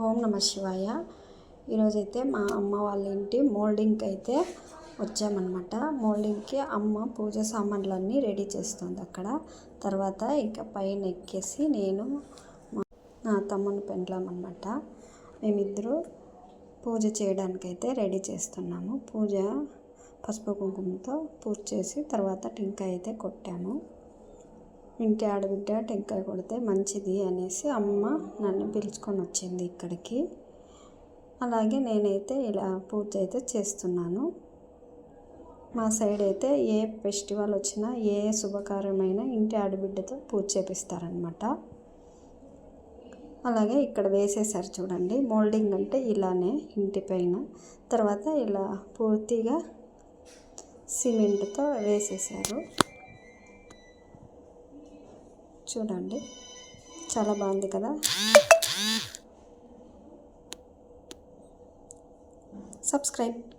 ఓం నమ శివాయ. ఈరోజైతే మా అమ్మ వాళ్ళ ఇంటి మోల్డింగ్కి అయితే వచ్చామన్నమాట. మోల్డింగ్కి అమ్మ పూజ సామాన్లన్నీ రెడీ చేస్తుంది అక్కడ. తర్వాత ఇక పైన ఎక్కేసి నేను నా తమ్ముని పెండ్లామన్నమాట. మేమిద్దరూ పూజ చేయడానికైతే రెడీ చేస్తున్నాము. పూజ పసుపు కుంకుమతో పూజ చేసి తర్వాత టెంకాయ అయితే కొట్టాము. ఇంటి ఆడబిడ్డ టెంకాయ కొడితే మంచిది అనేసి అమ్మ నన్ను పిలుచుకొని వచ్చింది ఇక్కడికి. అలాగే నేనైతే ఇలా పూజ అయితే చేస్తున్నాను. మా సైడ్ అయితే ఏ ఫెస్టివల్ వచ్చినా ఏ శుభకార్యమైనా ఇంటి ఆడబిడ్డతో పూజ చేపిస్తారనమాట. అలాగే ఇక్కడ వేసేసారు చూడండి. మోల్డింగ్ అంటే ఇలానే ఇంటి పైన. తర్వాత ఇలా పూర్తిగా సిమెంట్తో వేసేసారు చూడండి. చాలా బాగుంది కదా. సబ్స్క్రైబ్.